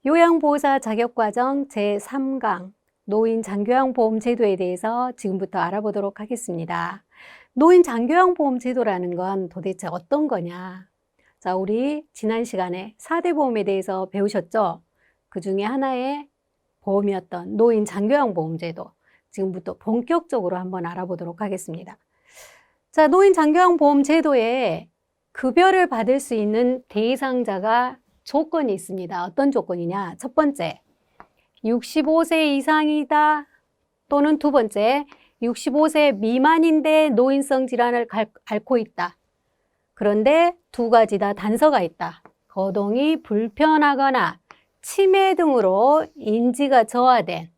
요양보호사 자격과정 제3강 노인 장교양보험 제도에 대해서 지금부터 알아보도록 하겠습니다. 노인 장교양보험 제도라는 건 도대체 어떤 거냐? 자, 우리 지난 시간에 4대 보험에 대해서 배우셨죠? 그 중에 하나의 보험이었던 노인 장교양보험 제도. 지금부터 본격적으로 한번 알아보도록 하겠습니다. 자, 노인 장교양보험 제도에 급여를 받을 수 있는 대상자가 조건이 있습니다. 어떤 조건이냐? 첫 번째, 65세 이상이다. 또는 두 번째, 65세 미만인데 노인성 질환을 앓고 있다. 그런데 두 가지 다 단서가 있다. 거동이 불편하거나 치매 등으로 인지가 저하된,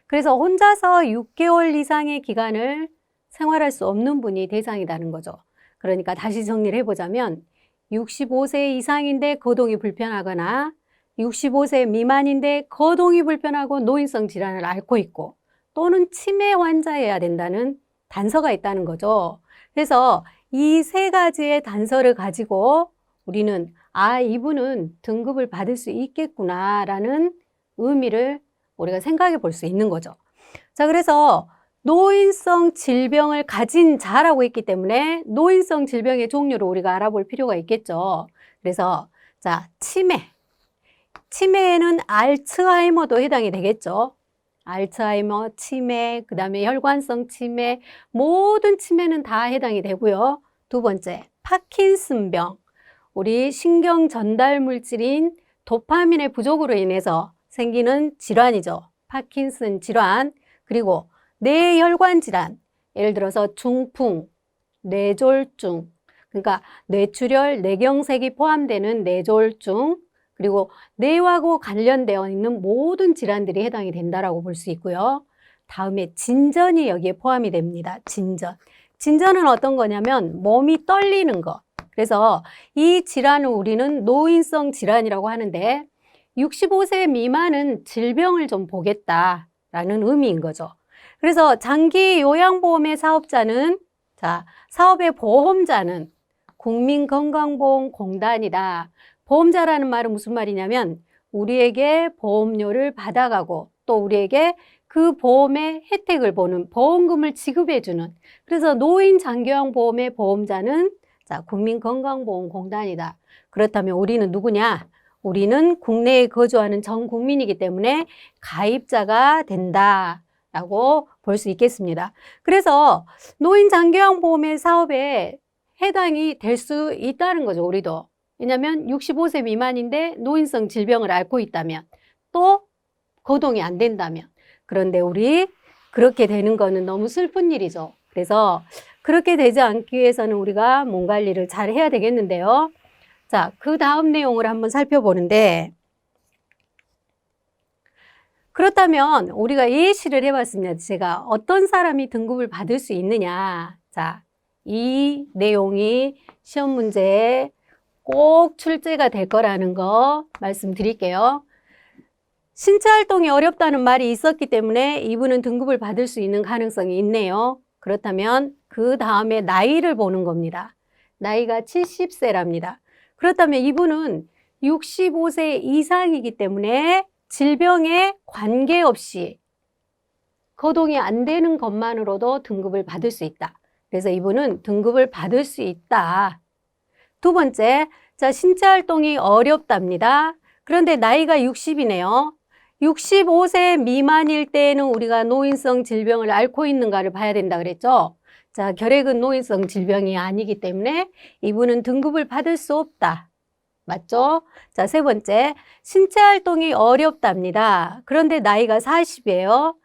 그래서 혼자서 6개월 이상의 기간을 생활할 수 없는 분이 대상이라는 거죠. 그러니까 다시 정리를 해보자면 65세 이상인데 거동이 불편하거나 65세 미만인데 거동이 불편하고 노인성 질환을 앓고 있고 또는 치매 환자여야 된다는 단서가 있다는 거죠. 그래서 이 세 가지의 단서를 가지고 우리는 이분은 등급을 받을 수 있겠구나라는 의미를 우리가 생각해 볼 수 있는 거죠. 자, 그래서 노인성 질병을 가진 자라고 했기 때문에 노인성 질병의 종류를 우리가 알아볼 필요가 있겠죠. 그래서 자, 치매에는 알츠하이머도 해당이 되겠죠. 알츠하이머, 치매, 그 다음에 혈관성 치매, 모든 치매는 다 해당이 되고요. 두 번째, 파킨슨병, 우리 신경 전달 물질인 도파민의 부족으로 인해서 생기는 질환이죠. 파킨슨 질환, 그리고 뇌혈관 질환, 예를 들어서 중풍, 뇌졸중, 그러니까 뇌출혈, 뇌경색이 포함되는 뇌졸중, 그리고 뇌하고 관련되어 있는 모든 질환들이 해당이 된다라고 볼 수 있고요. 다음에 진전이 여기에 포함이 됩니다. 진전은 어떤 거냐면 몸이 떨리는 거. 그래서 이 질환을 우리는 노인성 질환이라고 하는데 65세 미만은 질병을 좀 보겠다라는 의미인 거죠. 그래서 장기 요양보험의 사업자는, 자, 사업의 보험자는 국민건강보험공단이다. 보험자라는 말은 무슨 말이냐면 우리에게 보험료를 받아가고 또 우리에게 그 보험의 혜택을 보는 보험금을 지급해주는, 그래서 노인 장교양보험의 보험자는 자, 국민건강보험공단이다. 그렇다면 우리는 누구냐? 우리는 국내에 거주하는 전 국민이기 때문에 가입자가 된다라고 볼 수 있겠습니다. 그래서 노인 장교양보험의 사업에 해당이 될 수 있다는 거죠, 우리도. 왜냐하면 65세 미만인데 노인성 질병을 앓고 있다면, 또 거동이 안 된다면. 그런데 우리 그렇게 되는 거는 너무 슬픈 일이죠. 그래서 그렇게 되지 않기 위해서는 우리가 몸 관리를 잘 해야 되겠는데요. 자, 그 다음 내용을 한번 살펴보는데, 그렇다면 우리가 예시를 해봤습니다. 제가 어떤 사람이 등급을 받을 수 있느냐. 자, 이 내용이 시험 문제에 꼭 출제가 될 거라는 거 말씀드릴게요. 신체 활동이 어렵다는 말이 있었기 때문에 이분은 등급을 받을 수 있는 가능성이 있네요. 그렇다면 그 다음에 나이를 보는 겁니다. 나이가 70세랍니다. 그렇다면 이분은 65세 이상이기 때문에 질병에 관계없이 거동이 안 되는 것만으로도 등급을 받을 수 있다. 그래서 이분은 등급을 받을 수 있다. 두 번째, 자, 신체 활동이 어렵답니다. 그런데 나이가 60이네요. 65세 미만일 때에는 우리가 노인성 질병을 앓고 있는가를 봐야 된다 그랬죠. 자, 결핵은 노인성 질병이 아니기 때문에 이분은 등급을 받을 수 없다. 맞죠? 자, 세 번째, 신체 활동이 어렵답니다. 그런데 나이가 40이에요.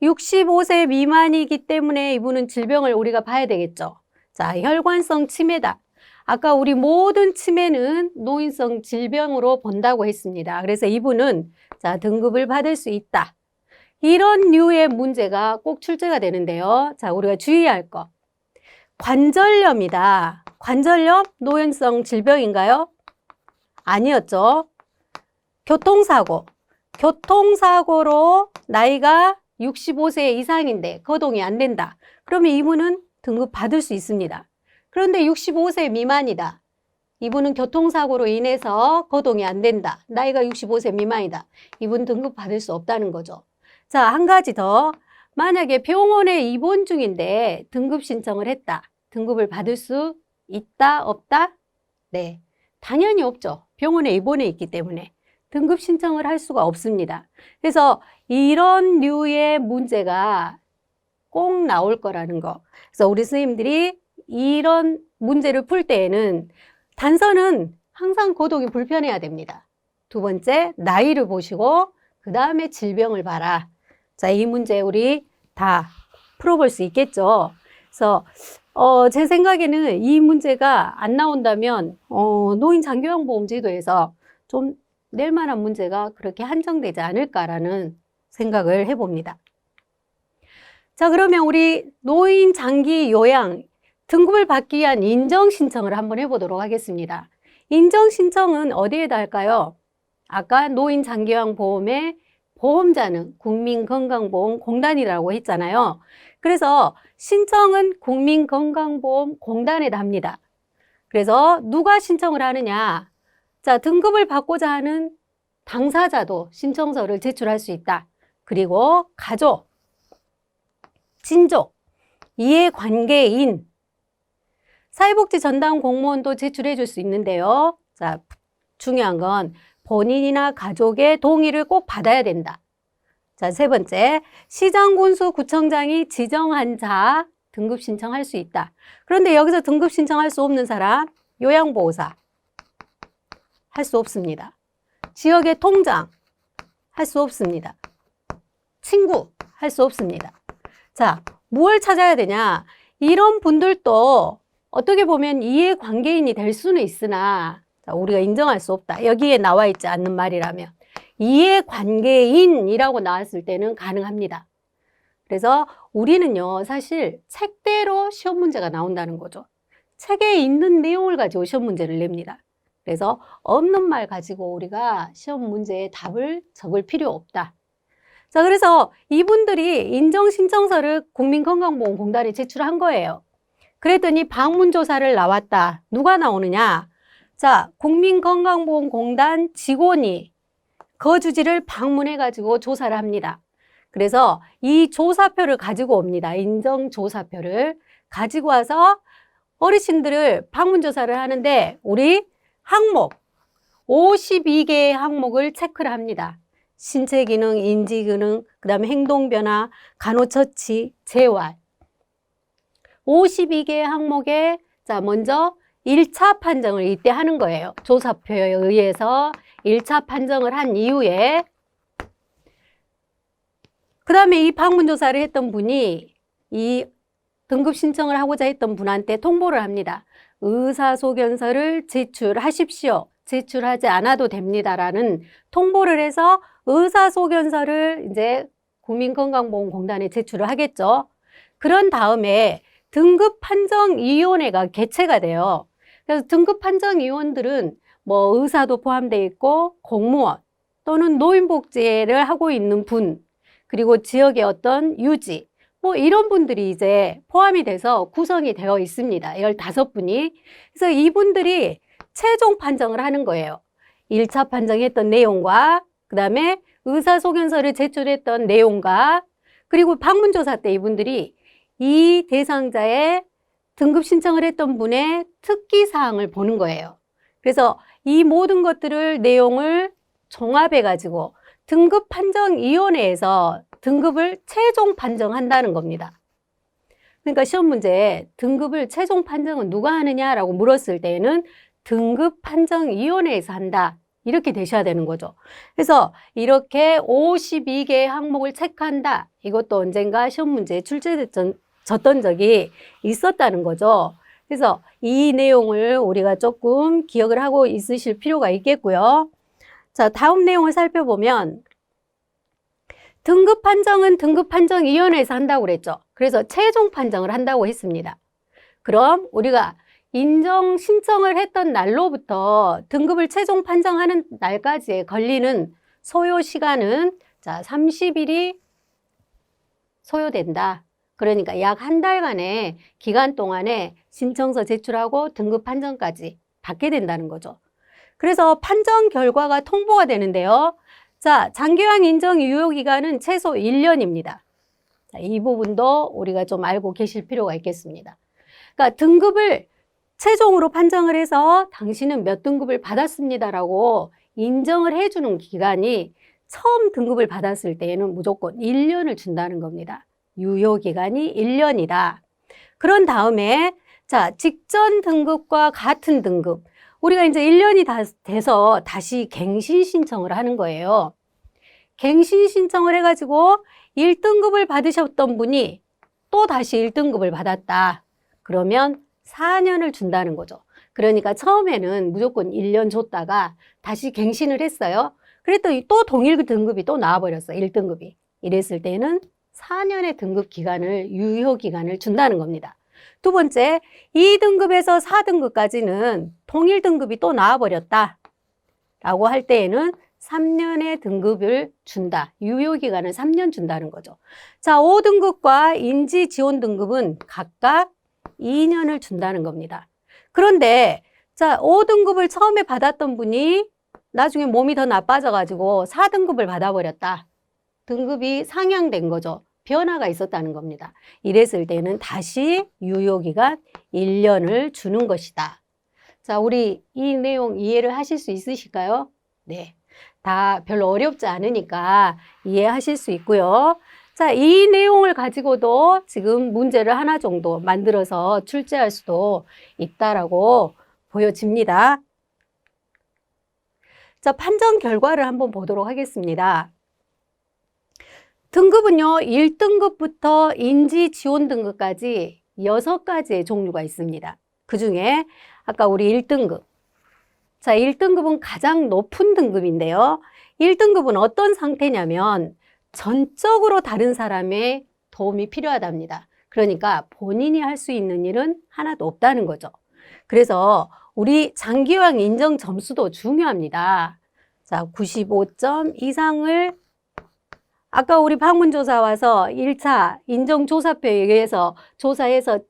65세 미만이기 때문에 이분은 질병을 우리가 봐야 되겠죠. 자, 혈관성 치매다. 아까 우리 모든 치매는 노인성 질병으로 본다고 했습니다. 그래서 이분은 자, 등급을 받을 수 있다. 이런 류의 문제가 꼭 출제가 되는데요. 자, 우리가 주의할 거. 관절염이다. 관절염 노인성 질병인가요? 아니었죠. 교통사고. 교통사고로 나이가 65세 이상인데 거동이 안 된다. 그러면 이분은 등급 받을 수 있습니다. 그런데 65세 미만이다. 이분은 교통사고로 인해서 거동이 안 된다. 나이가 65세 미만이다. 이분 등급 받을 수 없다는 거죠. 자, 한 가지 더. 만약에 병원에 입원 중인데 등급 신청을 했다. 등급을 받을 수 있다, 없다? 네, 당연히 없죠. 병원에 입원해 있기 때문에 등급 신청을 할 수가 없습니다. 그래서 이런 류의 문제가 꼭 나올 거라는 거. 그래서 우리 선생님들이 이런 문제를 풀 때에는 단서는 항상 거동이 불편해야 됩니다. 두 번째, 나이를 보시고 그 다음에 질병을 봐라. 자, 이 문제 우리 다 풀어볼 수 있겠죠. 그래서 제 생각에는 이 문제가 안 나온다면 노인 장기요양보험 제도에서 좀 낼 만한 문제가 그렇게 한정되지 않을까라는 생각을 해봅니다. 자, 그러면 우리 노인 장기 요양 등급을 받기 위한 인정 신청을 한번 해보도록 하겠습니다. 인정 신청은 어디에다 할까요? 아까 노인 장기요양 보험의 보험자는 국민건강보험공단이라고 했잖아요. 그래서 신청은 국민건강보험공단에다 합니다. 그래서 누가 신청을 하느냐? 자, 등급을 받고자 하는 당사자도 신청서를 제출할 수 있다. 그리고 가족, 친족, 이해관계인, 사회복지 전담 공무원도 제출해 줄 수 있는데요. 자, 중요한 건 본인이나 가족의 동의를 꼭 받아야 된다. 자, 세 번째, 시장, 군수, 구청장이 지정한 자 등급 신청할 수 있다. 그런데 여기서 등급 신청할 수 없는 사람, 요양보호사 할 수 없습니다. 지역의 통장 할 수 없습니다. 친구 할 수 없습니다. 자, 뭘 찾아야 되냐? 이런 분들도 어떻게 보면 이해관계인이 될 수는 있으나 자, 우리가 인정할 수 없다. 여기에 나와 있지 않는 말이라면 이해관계인이라고 나왔을 때는 가능합니다. 그래서 우리는요, 사실 책대로 시험 문제가 나온다는 거죠. 책에 있는 내용을 가지고 시험 문제를 냅니다. 그래서 없는 말 가지고 우리가 시험 문제에 답을 적을 필요 없다. 자, 그래서 이분들이 인정신청서를 국민건강보험공단에 제출한 거예요. 그랬더니 방문조사를 나왔다. 누가 나오느냐? 자, 국민건강보험공단 직원이 거주지를 방문해가지고 조사를 합니다. 그래서 이 조사표를 가지고 옵니다. 인정조사표를 가지고 와서 어르신들을 방문조사를 하는데 우리 항목, 52개의 항목을 체크를 합니다. 신체기능, 인지기능, 그 다음에 행동변화, 간호처치, 재활. 52개의 항목에 자 먼저 1차 판정을 이때 하는 거예요. 조사표에 의해서 1차 판정을 한 이후에 그 다음에 이 방문조사를 했던 분이 이 등급 신청을 하고자 했던 분한테 통보를 합니다. 의사소견서를 제출하십시오. 제출하지 않아도 됩니다라는 통보를 해서 의사소견서를 이제 국민건강보험공단에 제출을 하겠죠. 그런 다음에 등급판정위원회가 개최가 돼요. 그래서 등급판정위원들은 뭐 의사도 포함되어 있고 공무원 또는 노인복지를 하고 있는 분 그리고 지역의 어떤 유지 뭐 이런 분들이 이제 포함이 돼서 구성이 되어 있습니다. 15분이. 그래서 이분들이 최종 판정을 하는 거예요. 1차 판정했던 내용과 그 다음에 의사소견서를 제출했던 내용과 그리고 방문조사 때 이분들이 이 대상자의 등급 신청을 했던 분의 특기사항을 보는 거예요. 그래서 이 모든 것들을 내용을 종합해가지고 등급판정위원회에서 등급을 최종 판정한다는 겁니다. 그러니까 시험 문제에 등급을 최종 판정은 누가 하느냐라고 물었을 때에는 등급판정위원회에서 한다. 이렇게 되셔야 되는 거죠. 그래서 이렇게 52개의 항목을 체크한다. 이것도 언젠가 시험 문제에 출제됐던 적이 있었다는 거죠. 그래서 이 내용을 우리가 조금 기억을 하고 있으실 필요가 있겠고요. 자, 다음 내용을 살펴보면 등급 판정은 등급판정위원회에서 한다고 그랬죠. 그래서 최종 판정을 한다고 했습니다. 그럼 우리가 인정 신청을 했던 날로부터 등급을 최종 판정하는 날까지 걸리는 소요 시간은 자, 30일이 소요된다. 그러니까 약 한 달간의 기간 동안에 신청서 제출하고 등급 판정까지 받게 된다는 거죠. 그래서 판정 결과가 통보가 되는데요. 자, 장기요양 인정 유효기간은 최소 1년입니다. 자, 이 부분도 우리가 좀 알고 계실 필요가 있겠습니다. 그러니까 등급을 최종으로 판정을 해서 당신은 몇 등급을 받았습니다라고 인정을 해주는 기간이 처음 등급을 받았을 때에는 무조건 1년을 준다는 겁니다. 유효기간이 1년이다. 그런 다음에 자, 직전 등급과 같은 등급. 우리가 이제 1년이 돼서 다시 갱신 신청을 하는 거예요. 갱신 신청을 해가지고 1등급을 받으셨던 분이 또 다시 1등급을 받았다. 그러면 4년을 준다는 거죠. 그러니까 처음에는 무조건 1년 줬다가 다시 갱신을 했어요. 그랬더니 또 동일 등급이 또 나와버렸어. 1등급이. 이랬을 때는 4년의 등급 기간을, 유효 기간을 준다는 겁니다. 두 번째, 2등급에서 4등급까지는 동일 등급이 또 나와버렸다 라고 할 때에는 3년의 등급을 준다. 유효 기간을 3년 준다는 거죠. 자, 5등급과 인지 지원 등급은 각각 2년을 준다는 겁니다. 그런데 자, 5등급을 처음에 받았던 분이 나중에 몸이 더 나빠져가지고 4등급을 받아버렸다. 등급이 상향된 거죠. 변화가 있었다는 겁니다. 이랬을 때는 다시 유효기간 1년을 주는 것이다. 자, 우리 이 내용 이해를 하실 수 있으실까요? 네. 다 별로 어렵지 않으니까 이해하실 수 있고요. 자, 이 내용을 가지고도 지금 문제를 하나 정도 만들어서 출제할 수도 있다라고 보여집니다. 자, 판정 결과를 한번 보도록 하겠습니다. 등급은요, 1등급부터 인지 지원 등급까지 6가지의 종류가 있습니다. 그 중에 아까 우리 1등급. 자, 1등급은 가장 높은 등급인데요. 1등급은 어떤 상태냐면 전적으로 다른 사람의 도움이 필요하답니다. 그러니까 본인이 할 수 있는 일은 하나도 없다는 거죠. 그래서 우리 장기요양 인정 점수도 중요합니다. 자, 95점 이상을 아까 우리 방문조사 와서 1차 인정조사표에 의해서 조사해서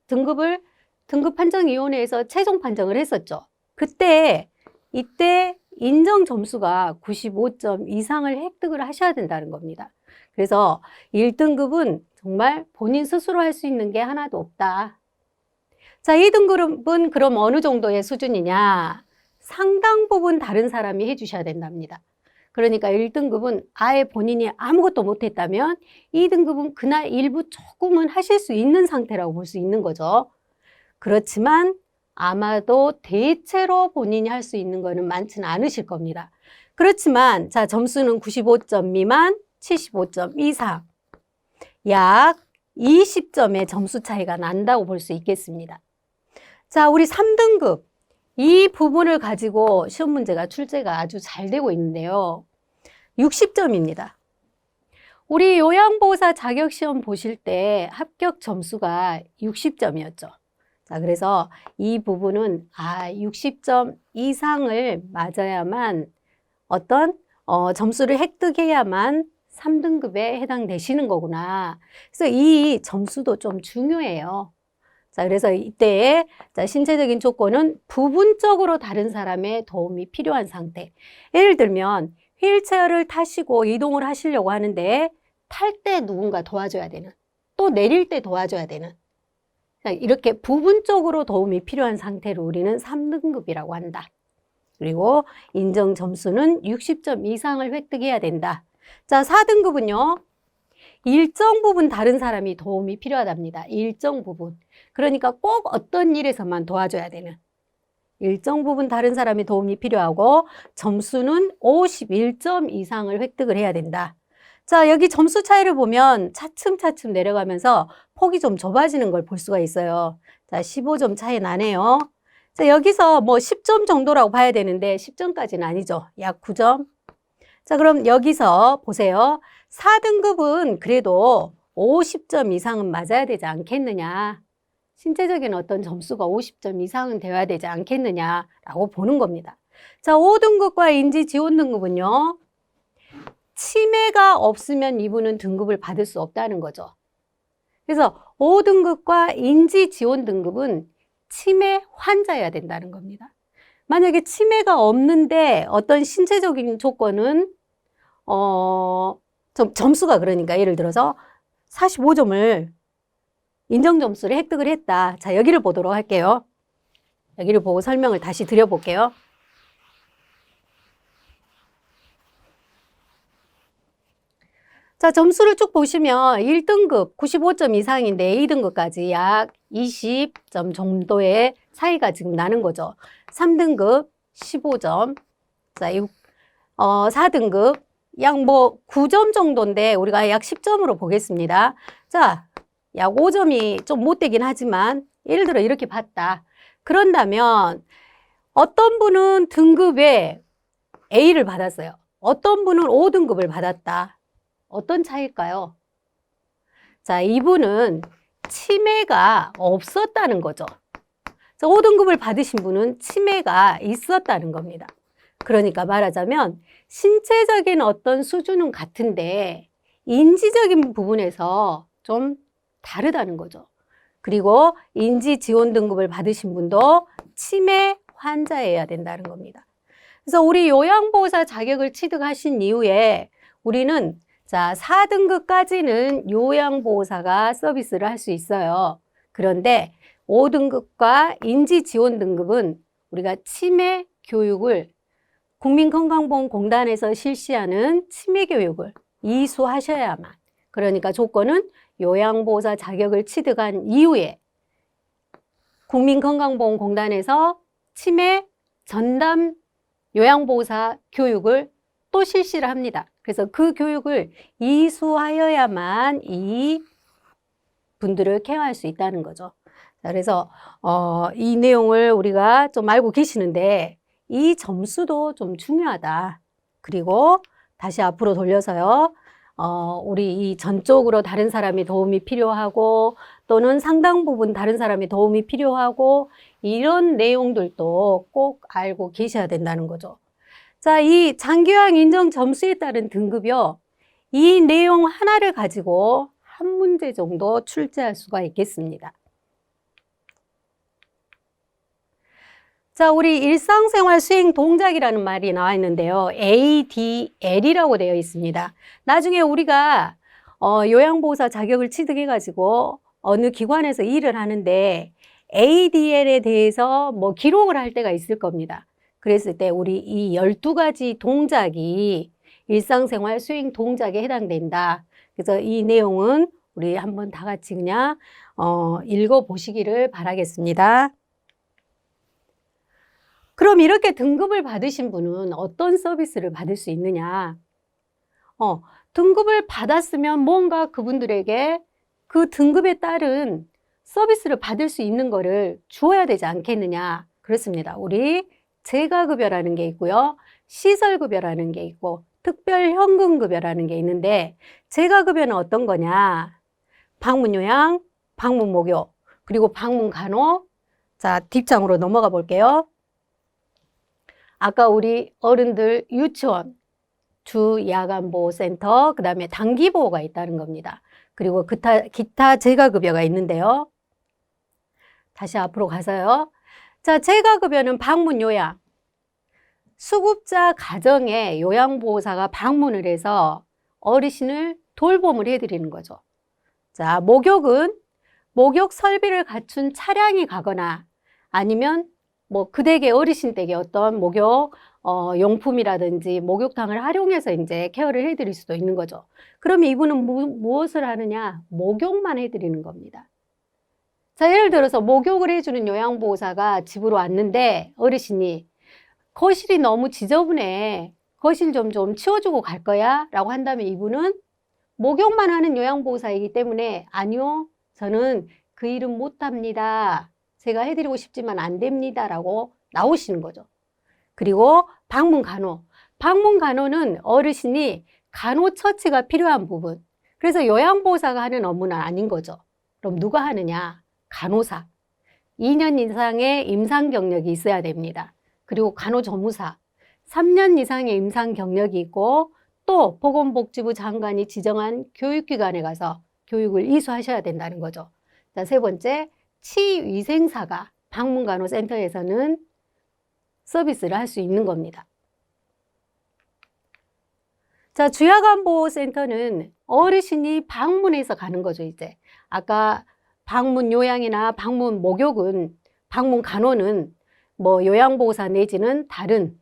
등급판정위원회에서 최종 판정을 했었죠. 이때 인정 점수가 95점 이상을 획득을 하셔야 된다는 겁니다. 그래서 1등급은 정말 본인 스스로 할 수 있는 게 하나도 없다. 자, 2등급은 그럼 어느 정도의 수준이냐? 상당 부분 다른 사람이 해주셔야 된답니다. 그러니까 1등급은 아예 본인이 아무것도 못했다면 2등급은 그날 일부 조금은 하실 수 있는 상태라고 볼 수 있는 거죠. 그렇지만 아마도 대체로 본인이 할 수 있는 거는 많지는 않으실 겁니다. 그렇지만 자, 점수는 95점 미만, 75점 이상 약 20점의 점수 차이가 난다고 볼 수 있겠습니다. 자, 우리 3등급 이 부분을 가지고 시험 문제가 출제가 아주 잘 되고 있는데요. 60점입니다. 우리 요양보호사 자격시험 보실 때 합격 점수가 60점이었죠. 자, 그래서 이 부분은 60점 이상을 맞아야만 어떤 점수를 획득해야만 3등급에 해당되시는 거구나. 그래서 이 점수도 좀 중요해요. 자, 그래서 이때 자, 신체적인 조건은 부분적으로 다른 사람의 도움이 필요한 상태. 예를 들면 휠체어를 타시고 이동을 하시려고 하는데 탈 때 누군가 도와줘야 되는, 또 내릴 때 도와줘야 되는, 자, 이렇게 부분적으로 도움이 필요한 상태를 우리는 3등급이라고 한다. 그리고 인정 점수는 60점 이상을 획득해야 된다. 자, 4등급은요. 일정 부분 다른 사람이 도움이 필요하답니다. 일정 부분. 그러니까 꼭 어떤 일에서만 도와줘야 되는. 일정 부분 다른 사람이 도움이 필요하고 점수는 51점 이상을 획득을 해야 된다. 자, 여기 점수 차이를 보면 차츰차츰 내려가면서 폭이 좀 좁아지는 걸 볼 수가 있어요. 자, 15점 차이 나네요. 자, 여기서 뭐 10점 정도라고 봐야 되는데 10점까지는 아니죠. 약 9점. 자, 그럼 여기서 보세요. 4등급은 그래도 50점 이상은 맞아야 되지 않겠느냐. 신체적인 어떤 점수가 50점 이상은 되어야 되지 않겠느냐라고 보는 겁니다. 자, 5등급과 인지 지원 등급은요. 치매가 없으면 이분은 등급을 받을 수 없다는 거죠. 그래서 5등급과 인지 지원 등급은 치매 환자여야 된다는 겁니다. 만약에 치매가 없는데 어떤 신체적인 조건은 점수가 그러니까 예를 들어서 45점을 인정 점수를 획득을 했다. 자, 여기를 보도록 할게요. 여기를 보고 설명을 다시 드려볼게요. 자, 점수를 쭉 보시면 1등급 95점 이상인데 A등급까지 약 20점 정도의 차이가 지금 나는 거죠. 3등급 15점, 자, 4등급 약 9점 정도인데 우리가 약 10점으로 보겠습니다. 자, 약 5점이 좀 못되긴 하지만 예를 들어 이렇게 봤다. 그런다면 어떤 분은 등급에 A를 받았어요. 어떤 분은 5등급을 받았다. 어떤 차이일까요? 자, 이분은 치매가 없었다는 거죠. 자, 5등급을 받으신 분은 치매가 있었다는 겁니다. 그러니까 말하자면 신체적인 어떤 수준은 같은데 인지적인 부분에서 좀 다르다는 거죠. 그리고 인지 지원 등급을 받으신 분도 치매 환자여야 된다는 겁니다. 그래서 우리 요양보호사 자격을 취득하신 이후에 우리는 자, 4등급까지는 요양보호사가 서비스를 할 수 있어요. 그런데 5등급과 인지지원 등급은 우리가 치매 교육을 국민건강보험공단에서 실시하는 치매 교육을 이수하셔야만, 그러니까 조건은 요양보호사 자격을 취득한 이후에 국민건강보험공단에서 치매 전담 요양보호사 교육을 또 실시를 합니다. 그래서 그 교육을 이수하여야만 이 분들을 케어할 수 있다는 거죠. 그래서 이 내용을 우리가 좀 알고 계시는데 이 점수도 좀 중요하다. 그리고 다시 앞으로 돌려서요. 우리 이 전적으로 다른 사람이 도움이 필요하고 또는 상당 부분 다른 사람이 도움이 필요하고 이런 내용들도 꼭 알고 계셔야 된다는 거죠. 자, 이 장기요양 인정 점수에 따른 등급이요. 이 내용 하나를 가지고 한 문제 정도 출제할 수가 있겠습니다. 자, 우리 일상생활 수행 동작이라는 말이 나와 있는데요. ADL이라고 되어 있습니다. 나중에 우리가 요양보호사 자격을 취득해가지고 어느 기관에서 일을 하는데 ADL에 대해서 뭐 기록을 할 때가 있을 겁니다. 그랬을 때 우리 이 12가지 동작이 일상생활 수행 동작에 해당된다. 그래서 이 내용은 우리 한번 다 같이 그냥 읽어보시기를 바라겠습니다. 그럼 이렇게 등급을 받으신 분은 어떤 서비스를 받을 수 있느냐? 등급을 받았으면 뭔가 그분들에게 그 등급에 따른 서비스를 받을 수 있는 거를 주어야 되지 않겠느냐? 그렇습니다. 우리 재가급여라는 게 있고요. 시설급여라는 게 있고 특별현금급여라는 게 있는데 재가급여는 어떤 거냐? 방문요양, 방문목욕, 그리고 방문간호. 자, 뒷장으로 넘어가 볼게요. 아까 우리 어른들 유치원, 주야간보호센터, 그 다음에 단기보호가 있다는 겁니다. 그리고 기타 재가급여가 있는데요. 다시 앞으로 가서요. 자, 재가급여는 방문요양. 수급자 가정에 요양보호사가 방문을 해서 어르신을 돌봄을 해드리는 거죠. 자, 목욕은 목욕 설비를 갖춘 차량이 가거나 아니면 뭐 그 댁의 어르신 댁에 어떤 목욕 용품이라든지 목욕탕을 활용해서 이제 케어를 해드릴 수도 있는 거죠. 그럼 이분은 무엇을 하느냐? 목욕만 해드리는 겁니다. 자, 예를 들어서 목욕을 해주는 요양보호사가 집으로 왔는데 어르신이 거실이 너무 지저분해. 거실 좀 치워주고 갈 거야? 라고 한다면 이분은 목욕만 하는 요양보호사이기 때문에 아니요, 저는 그 일은 못합니다. 제가 해드리고 싶지만 안 됩니다. 라고 나오시는 거죠. 그리고 방문간호. 방문간호는 어르신이 간호처치가 필요한 부분. 그래서 요양보호사가 하는 업무는 아닌 거죠. 그럼 누가 하느냐? 간호사. 2년 이상의 임상 경력이 있어야 됩니다. 그리고 간호조무사. 3년 이상의 임상 경력이 있고 또 보건복지부 장관이 지정한 교육기관에 가서 교육을 이수하셔야 된다는 거죠. 자, 세 번째, 치위생사가 방문간호센터에서는 서비스를 할 수 있는 겁니다. 자, 주야간보호센터는 어르신이 방문해서 가는 거죠, 이제. 아까 방문 요양이나 방문 목욕은, 방문 간호는 뭐 요양보호사 내지는 다른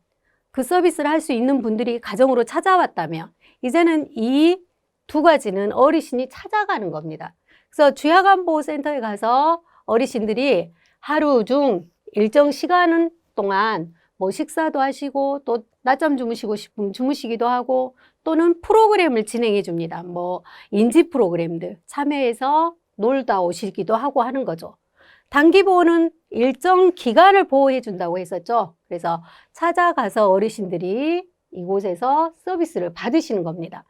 그 서비스를 할 수 있는 분들이 가정으로 찾아왔다면, 이제는 이 두 가지는 어르신이 찾아가는 겁니다. 그래서 주야간보호센터에 가서 어르신들이 하루 중 일정 시간 동안 뭐 식사도 하시고 또 낮잠 주무시고 싶으면 주무시기도 하고 또는 프로그램을 진행해 줍니다. 뭐 인지 프로그램들 참여해서 놀다 오시기도 하고 하는 거죠. 단기 보호는 일정 기간을 보호해 준다고 했었죠. 그래서 찾아가서 어르신들이 이곳에서 서비스를 받으시는 겁니다.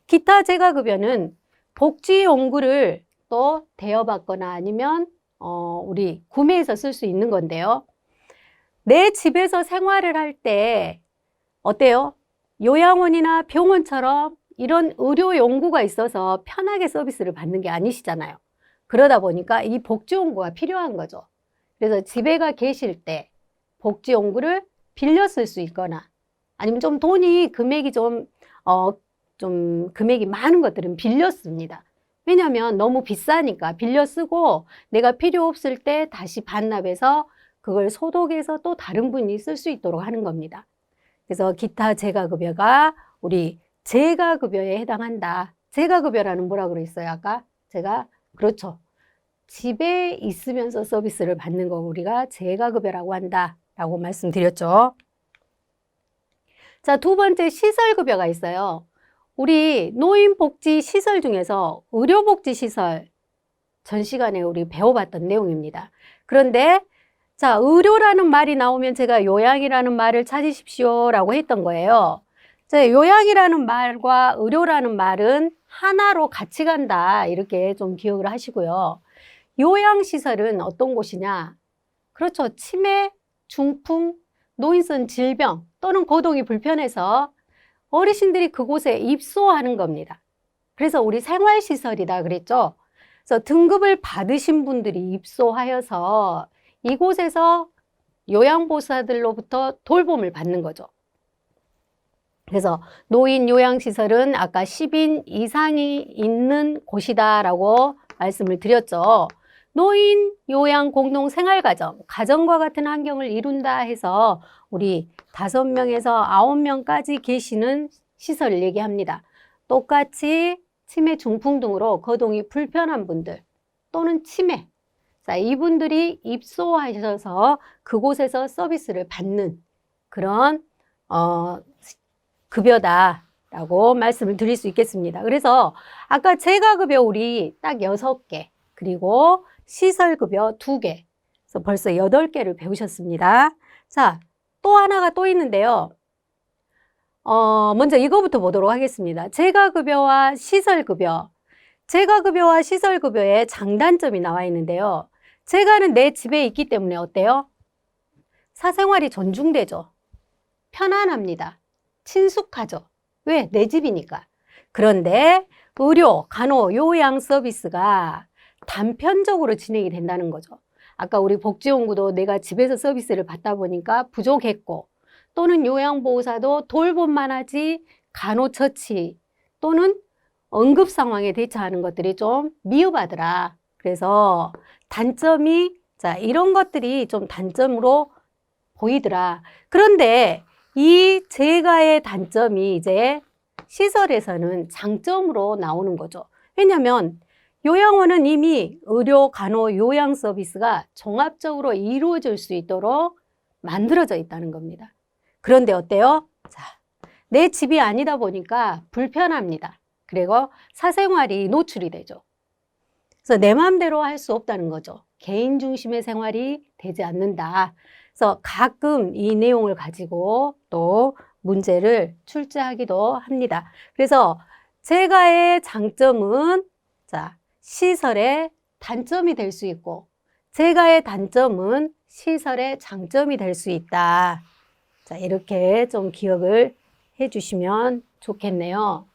기타 재가급여는 복지 용구를 또 대여받거나 아니면 우리 구매해서 쓸 수 있는 건데요. 내 집에서 생활을 할 때 어때요? 요양원이나 병원처럼 이런 의료 용구가 있어서 편하게 서비스를 받는 게 아니시잖아요. 그러다 보니까 이 복지 용구가 필요한 거죠. 그래서 집에 가 계실 때 복지 용구를 빌려 쓸 수 있거나 아니면 좀 돈이 금액이 좀 금액이 많은 것들은 빌려 씁니다. 왜냐하면 너무 비싸니까 빌려 쓰고 내가 필요 없을 때 다시 반납해서 그걸 소독해서 또 다른 분이 쓸 수 있도록 하는 겁니다. 그래서 기타 재가급여가 우리 재가급여에 해당한다. 재가급여라는 뭐라 그랬어요, 아까? 그렇죠. 집에 있으면서 서비스를 받는 거 우리가 재가급여라고 한다라고 말씀드렸죠. 자, 두 번째 시설급여가 있어요. 우리 노인복지시설 중에서 의료복지시설 전 시간에 우리 배워봤던 내용입니다. 그런데 자, 의료라는 말이 나오면 제가 요양이라는 말을 찾으십시오라고 했던 거예요. 자, 요양이라는 말과 의료라는 말은 하나로 같이 간다 이렇게 좀 기억을 하시고요. 요양시설은 어떤 곳이냐? 그렇죠. 치매, 중풍, 노인성 질병 또는 거동이 불편해서 어르신들이 그곳에 입소하는 겁니다. 그래서 우리 생활시설이다 그랬죠. 그래서 등급을 받으신 분들이 입소하여서 이곳에서 요양보호사들로부터 돌봄을 받는 거죠. 그래서 노인 요양시설은 아까 10인 이상이 있는 곳이다라고 말씀을 드렸죠. 노인 요양 공동 생활가정, 가정과 같은 환경을 이룬다 해서 우리 5명에서 9명까지 계시는 시설을 얘기합니다. 똑같이 치매, 중풍 등으로 거동이 불편한 분들 또는 치매, 자, 이분들이 입소하셔서 그곳에서 서비스를 받는 그런 급여다라고 말씀을 드릴 수 있겠습니다. 그래서 아까 재가급여 우리 딱 6개, 그리고 시설급여 2개, 그래서 벌써 8개를 배우셨습니다. 자, 또 하나가 또 있는데요. 먼저 이거부터 보도록 하겠습니다. 재가급여와 시설급여. 재가급여와 시설급여의 장단점이 나와 있는데요. 재가는 내 집에 있기 때문에 어때요? 사생활이 존중되죠. 편안합니다. 친숙하죠. 왜? 내 집이니까. 그런데 의료, 간호, 요양 서비스가 단편적으로 진행이 된다는 거죠. 아까 우리 복지용구도 내가 집에서 서비스를 받다 보니까 부족했고 또는 요양보호사도 돌봄만 하지 간호처치 또는 응급 상황에 대처하는 것들이 좀 미흡하더라. 그래서 단점이 자 이런 것들이 좀 단점으로 보이더라. 그런데 이 재가의 단점이 이제 시설에서는 장점으로 나오는 거죠. 왜냐하면 요양원은 이미 의료, 간호, 요양 서비스가 종합적으로 이루어질 수 있도록 만들어져 있다는 겁니다. 그런데 어때요? 자, 내 집이 아니다 보니까 불편합니다. 그리고 사생활이 노출이 되죠. 그래서 내 마음대로 할 수 없다는 거죠. 개인 중심의 생활이 되지 않는다. 그래서 가끔 이 내용을 가지고 또 문제를 출제하기도 합니다. 그래서 재가의 장점은 자, 시설의 단점이 될 수 있고 재가의 단점은 시설의 장점이 될 수 있다. 자, 이렇게 좀 기억을 해 주시면 좋겠네요.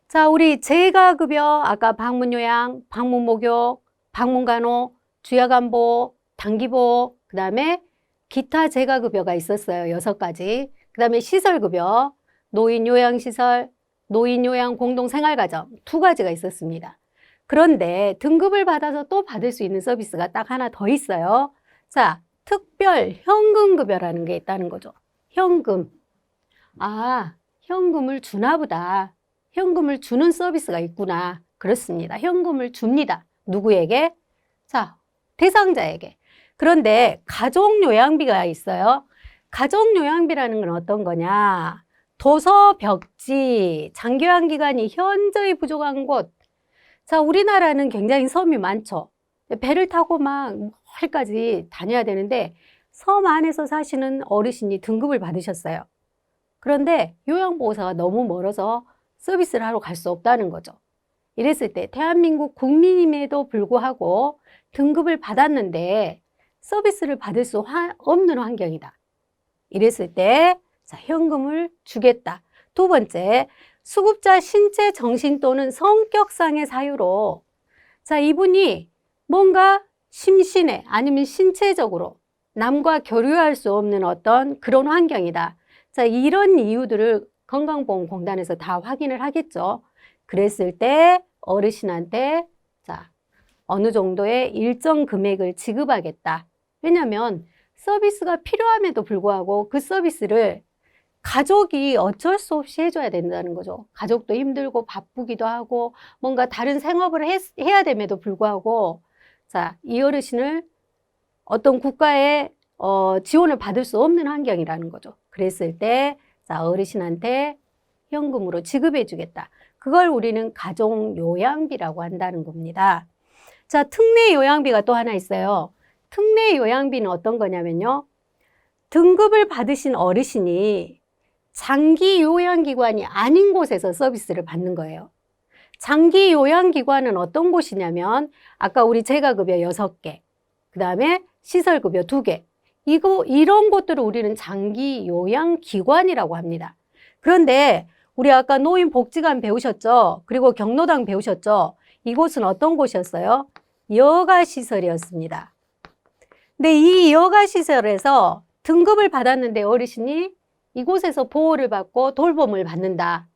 자, 우리 재가급여 아까 방문요양, 방문목욕, 방문간호, 주야간보, 단기보호, 그 다음에 기타 재가급여가 있었어요. 6가지. 그 다음에 시설급여, 노인요양시설, 노인요양 공동생활가정 2가지가 있었습니다. 그런데 등급을 받아서 또 받을 수 있는 서비스가 딱 하나 더 있어요. 자, 특별 현금급여라는 게 있다는 거죠. 현금. 아, 현금을 주나 보다. 현금을 주는 서비스가 있구나. 그렇습니다. 현금을 줍니다. 누구에게? 자, 대상자에게. 그런데 가족요양비가 있어요. 가족요양비라는 건 어떤 거냐? 도서, 벽지, 장교양기관이 현저히 부족한 곳. 자, 우리나라는 굉장히 섬이 많죠. 배를 타고 막 멀리까지 다녀야 되는데 섬 안에서 사시는 어르신이 등급을 받으셨어요. 그런데 요양보호사가 너무 멀어서 서비스를 하러 갈 수 없다는 거죠. 이랬을 때 대한민국 국민임에도 불구하고 등급을 받았는데 서비스를 받을 수 없는 환경이다. 이랬을 때 자, 현금을 주겠다. 2번째, 수급자 신체, 정신 또는 성격상의 사유로 자, 이분이 뭔가 심신에 아니면 신체적으로 남과 교류할 수 없는 어떤 그런 환경이다. 자, 이런 이유들을 건강보험공단에서 다 확인을 하겠죠. 그랬을 때 어르신한테 자, 어느 정도의 일정 금액을 지급하겠다. 왜냐하면 서비스가 필요함에도 불구하고 그 서비스를 가족이 어쩔 수 없이 해줘야 된다는 거죠. 가족도 힘들고 바쁘기도 하고 뭔가 다른 생업을 해야 됨에도 불구하고 자, 이 어르신을 어떤 국가의 지원을 받을 수 없는 환경이라는 거죠. 그랬을 때 자, 어르신한테 현금으로 지급해 주겠다. 그걸 우리는 가족요양비라고 한다는 겁니다. 자, 특례요양비가 또 하나 있어요. 특례요양비는 어떤 거냐면요. 등급을 받으신 어르신이 장기요양기관이 아닌 곳에서 서비스를 받는 거예요. 장기요양기관은 어떤 곳이냐면 아까 우리 재가급여 6개, 그 다음에 시설급여 2개, 이런 곳들을 우리는 장기요양기관이라고 합니다. 그런데 우리 아까 노인복지관 배우셨죠? 그리고 경로당 배우셨죠? 이곳은 어떤 곳이었어요? 여가시설이었습니다. 근데 이 여가시설에서 등급을 받았는데 어르신이 이곳에서 보호를 받고 돌봄을 받는다.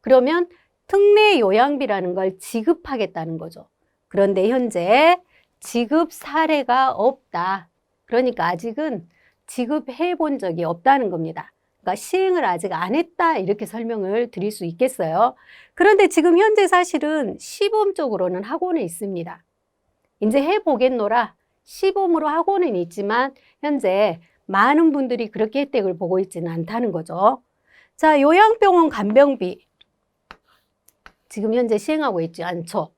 그러면 특례요양비라는 걸 지급하겠다는 거죠. 그런데 현재 지급 사례가 없다. 그러니까 아직은 지급해 본 적이 없다는 겁니다. 그러니까 시행을 아직 안 했다 이렇게 설명을 드릴 수 있겠어요. 그런데 지금 현재 사실은 시범적으로는 하고는 있습니다. 이제 해보겠노라 시범으로 하고는 있지만 현재 많은 분들이 그렇게 혜택을 보고 있지는 않다는 거죠. 자, 요양병원 간병비 지금 현재 시행하고 있지 않죠.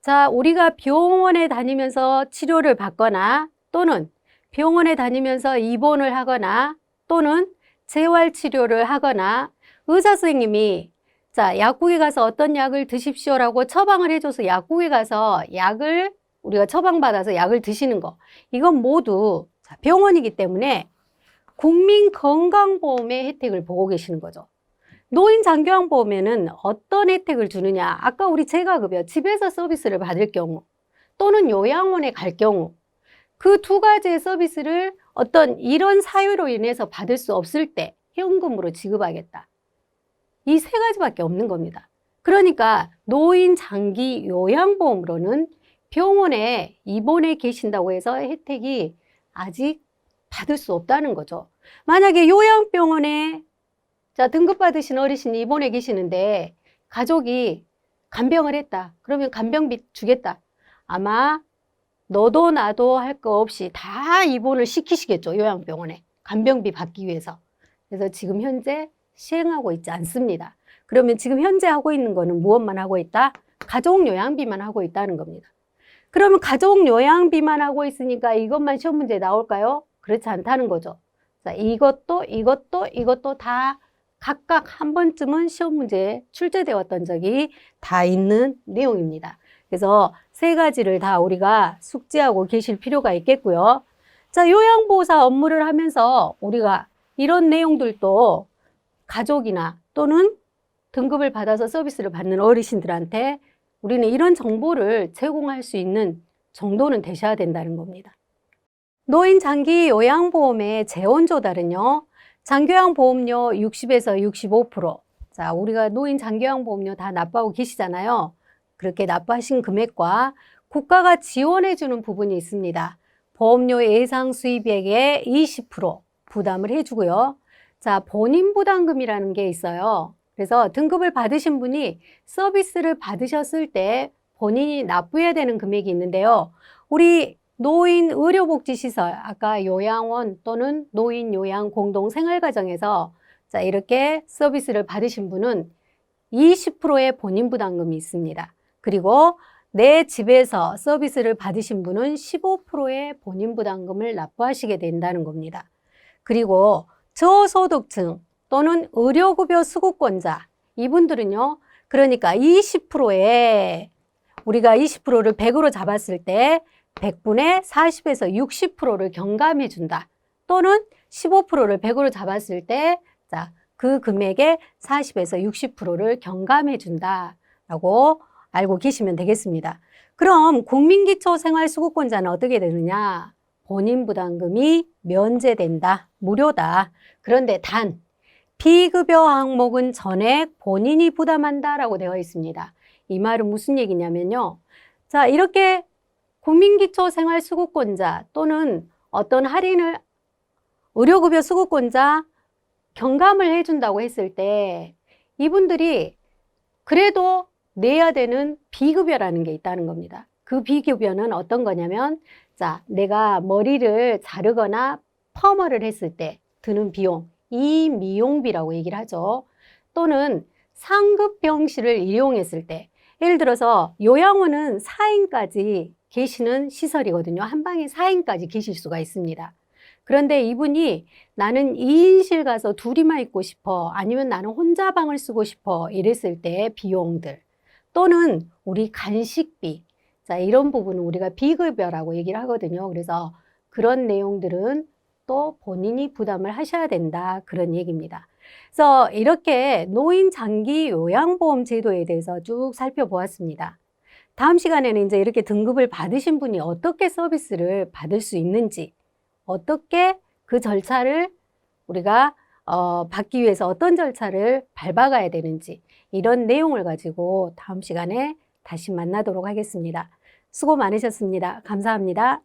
자, 우리가 병원에 다니면서 치료를 받거나 또는 병원에 다니면서 입원을 하거나 또는 재활치료를 하거나 의사 선생님이 자, 약국에 가서 어떤 약을 드십시오라고 처방을 해줘서 약국에 가서 약을 우리가 처방받아서 약을 드시는 거 이건 모두 병원이기 때문에 국민건강보험의 혜택을 보고 계시는 거죠. 노인장교양보험에는 어떤 혜택을 주느냐 아까 우리 재가급여 집에서 서비스를 받을 경우 또는 요양원에 갈 경우 그 2가지의 서비스를 어떤 이런 사유로 인해서 받을 수 없을 때 현금으로 지급하겠다. 이 3가지밖에 없는 겁니다. 그러니까 노인장기요양보험으로는 병원에 입원해 계신다고 해서 혜택이 아직 받을 수 없다는 거죠. 만약에 요양병원에 자, 등급 받으신 어르신이 입원해 계시는데 가족이 간병을 했다. 그러면 간병비 주겠다. 아마 너도 나도 할 거 없이 다 입원을 시키시겠죠. 요양병원에. 간병비 받기 위해서. 그래서 지금 현재 시행하고 있지 않습니다. 그러면 지금 현재 하고 있는 거는 무엇만 하고 있다? 가족요양비만 하고 있다는 겁니다. 그러면 가족요양비만 하고 있으니까 이것만 시험 문제에 나올까요? 그렇지 않다는 거죠. 자, 이것도 다 각각 한 번쯤은 시험 문제에 출제되어 왔던 적이 다 있는 내용입니다. 그래서 3가지를 다 우리가 숙지하고 계실 필요가 있겠고요. 자, 요양보호사 업무를 하면서 우리가 이런 내용들도 가족이나 또는 등급을 받아서 서비스를 받는 어르신들한테 우리는 이런 정보를 제공할 수 있는 정도는 되셔야 된다는 겁니다. 노인 장기 요양보험의 재원 조달은요, 장기요양보험료 60에서 65%. 자, 우리가 노인 장기요양보험료 다 납부하고 계시잖아요. 그렇게 납부하신 금액과 국가가 지원해주는 부분이 있습니다. 보험료 예상 수입액의 20% 부담을 해주고요. 자, 본인 부담금이라는 게 있어요. 그래서 등급을 받으신 분이 서비스를 받으셨을 때 본인이 납부해야 되는 금액이 있는데요. 우리 노인 의료복지시설, 아까 요양원 또는 노인 요양 공동생활가정에서 자, 이렇게 서비스를 받으신 분은 20%의 본인 부담금이 있습니다. 그리고 내 집에서 서비스를 받으신 분은 15%의 본인 부담금을 납부하시게 된다는 겁니다. 그리고 저소득층 또는 의료급여 수급권자, 이분들은요, 그러니까 20%에 우리가 20%를 100으로 잡았을 때 100분의 40에서 60%를 경감해 준다. 또는 15%를 100으로 잡았을 때 자, 그 금액의 40에서 60%를 경감해 준다라고 알고 계시면 되겠습니다. 그럼 국민기초생활수급권자는 어떻게 되느냐? 본인 부담금이 면제된다. 무료다. 그런데 단 비급여 항목은 전액 본인이 부담한다라고 되어 있습니다. 이 말은 무슨 얘기냐면요. 자, 이렇게 국민기초생활수급권자 또는 어떤 할인을 의료급여 수급권자 경감을 해준다고 했을 때 이분들이 그래도 내야 되는 비급여라는 게 있다는 겁니다. 그 비급여는 어떤 거냐면 자, 내가 머리를 자르거나 펌을 했을 때 드는 비용, 이 미용비라고 얘기를 하죠. 또는 상급 병실을 이용했을 때 예를 들어서 요양원은 4인까지 계시는 시설이거든요. 한 방에 4인까지 계실 수가 있습니다. 그런데 이분이 나는 2인실 가서 둘이만 있고 싶어, 아니면 나는 혼자 방을 쓰고 싶어 이랬을 때 비용들, 또는 우리 간식비, 자, 이런 부분은 우리가 비급여라고 얘기를 하거든요. 그래서 그런 내용들은 또 본인이 부담을 하셔야 된다, 그런 얘기입니다. 그래서 이렇게 노인 장기 요양보험 제도에 대해서 쭉 살펴보았습니다. 다음 시간에는 이제 이렇게 등급을 받으신 분이 어떻게 서비스를 받을 수 있는지, 어떻게 그 절차를 우리가 받기 위해서 어떤 절차를 밟아가야 되는지, 이런 내용을 가지고 다음 시간에 다시 만나도록 하겠습니다. 수고 많으셨습니다. 감사합니다.